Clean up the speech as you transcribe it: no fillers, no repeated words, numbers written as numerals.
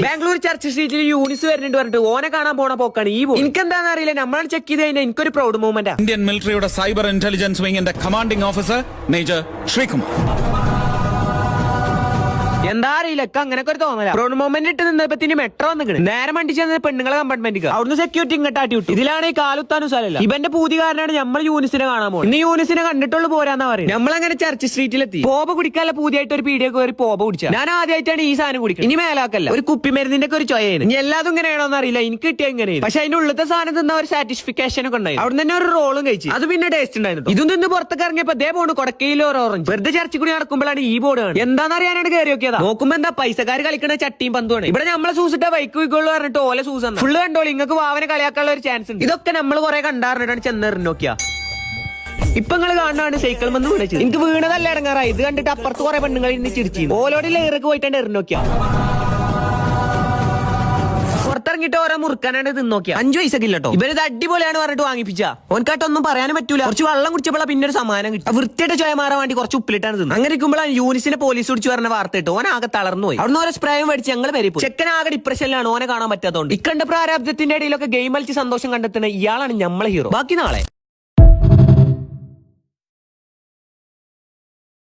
Bangalore church സ്ട്രീറ്റിൽ Yunus വരുന്നുണ്ട് പറഞ്ഞിട്ട് ഓനെ കാണാൻ പോണ പോക്കാണ് ഈ എനിക്ക് എന്താണെന്ന് അറിയില്ല. നമ്മളാണ് ചെക്ക് ചെയ്ത് കഴിഞ്ഞാൽ എനിക്കൊരു പ്രൗഡ് മൂവ്മെന്റ്. ഇന്ത്യൻ മിലിറ്ററിയുടെ സൈബർ ഇന്റലിജൻസ് വിങ്ങിന്റെ കമാൻഡിംഗ് ഓഫീസർ മേജർ ശ്രീകുമാർ. എന്താ അറിയില്ല, അങ്ങനൊക്കെ ഒരു തോന്നല. പ്രൗഡ് മൂവ്മെന്റ് ഇട്ട് നിന്നപ്പത്തിന് മെട്രോ വന്നിട്ട് നേരെ വണ്ടി ചെന്ന പെണ്ണുങ്ങളെ കമ്പാർട്ട്മെന്റ് അവിടുന്ന് സെക്യൂരിറ്റി ഇങ്ങോട്ട് ആട്ടി വിട്ടു. ഇതിലാണ് ഈ കാലുത്താനും സ്ഥലമല്ല. ഇവന്റെ പൂതികാരനാണ് നമ്മൾ യൂണിസിനെ കാണാൻ പോകുന്നത്. ഇന്ന് യൂണിസിനെ കണ്ടിട്ടുള്ളൂ പോരാന്നാ പറയും. നമ്മളങ്ങനെ ചർച്ച് സ്ട്രീറ്റിലെത്തി. പോപ കുടിക്കാനുള്ള പൂതിയായിട്ട് ഒരു പീടിയൊക്കെ കയറി പോപ കുടിച്ച. ഞാൻ ആദ്യമായിട്ടാണ് ഈ സാധനം കുടിക്കുന്നത്. ഇനി മേലാക്കല്ല, ഒരു കുപ്പി മരുന്നിന്റെ ഒക്കെ ഒരു ചൊയാണ്. ഇനി എല്ലാതും ഇങ്ങനെയാണോന്ന് അറിയില്ല, എനിക്ക് കിട്ടിയ എങ്ങനെയാണ്. പക്ഷെ അതിന്റെ ഉള്ളത്തെ സാധനം തിന്ന ഒരു സാറ്റിസ്ഫിക്കേഷൻ ഒക്കെ ഉണ്ടായി. അവിടെ തന്നെ ഒരു റോളും കഴിച്ചു. അത് പിന്നെ ടേസ്റ്റ് ഉണ്ടായിരുന്നു. ഇതും തിന്ന് പുറത്തേക്ക് ഇറങ്ങിയപ്പോ അതേ പോണ് കൊടക്കയിലോ ഓറഞ്ച്. വെറുതെ ചർച്ച കൂടി നടക്കുമ്പോഴാണ് ഈ ബോർഡ് കാണുന്നത്. എന്താണെന്നറിയാനാണ് കയറി നോക്കിയതാ. നോക്കുമ്പോ എന്താ പൈസക്കാർ കളിക്കണ ചട്ടിയും പന്തുമാണ്. ഇവിടെ നമ്മളെ സൂസിട്ട ബൈക്ക് വിക്കുള്ളൂ പറഞ്ഞിട്ട് ഓല സൂസ് ഫുള്ള് കണ്ടോളൂ. നിങ്ങൾക്ക് വാവനെ കളിയാക്കാനുള്ള ഒരു ചാൻസ് ഉണ്ട്. ഇതൊക്കെ നമ്മൾ കുറെ കണ്ടാറിട്ടാണ് ചെന്നേറിന് നോക്കിയാ. ഇപ്പൊ നിങ്ങൾ കാണാണ് സൈക്കിൾ വന്ന് വിളിച്ചത്. എനിക്ക് വീണതല്ല ഇറങ്ങാറായി. ഇത് കണ്ടിട്ട് അപ്പുറത്ത് കുറെ പെണ്ണുങ്ങൾ ഇന്ന് ചിരിച്ചു. ഓലോടെ ലേറൊക്കെ പോയിട്ടാണ് എറിഞ്ഞു നോക്കിയാ. പുറത്തിറങ്ങിട്ട് ഓരോ മുറുക്കാനാണ് തിന്നോക്കിയാ. 5 പൈസക്ക് ഇല്ലട്ടോ. ഇവരിത് അടിപൊളിയാണ് പറഞ്ഞിട്ട് വാങ്ങിപ്പിച്ച. ഓൻകാട്ടൊന്നും പറയാനും പറ്റൂല. കുറച്ച് വെള്ളം കുടിച്ചപ്പോഴാ പിന്നെ ഒരു സമ്മാനം കിട്ടി. വൃത്തിയായിട്ട് ചോയ മാറാൻ വേണ്ടി കുറച്ച് ഉപ്പിലിട്ടാണ് തിന്നത്. അങ്ങനെ ഇരിക്കുമ്പോഴാണ് യൂണിസിനെ പോലീസ് പിടിച്ച് പറഞ്ഞ വാർത്ത ഇട്ട് ഓൻ ആകെ തളർന്നു പോയി. അവിടെ ഓരോ സ്പ്രേയും മേടിച്ച് ഞങ്ങൾ വരിപ്പോ. ചെക്കൻ ആകെ ഡിപ്രഷനിലാണ്. ഓനെ കാണാൻ പറ്റാത്തതുകൊണ്ട്. ഇക്കണ്ട പ്രാരാബ്ദത്തിന്റെ ഇടയിലൊക്കെ ഗെയിം കളിച്ച് സന്തോഷം കണ്ടെത്തുന്ന ഇയാളാണ് നമ്മളെ ഹീറോ. ബാക്കി നാളെ.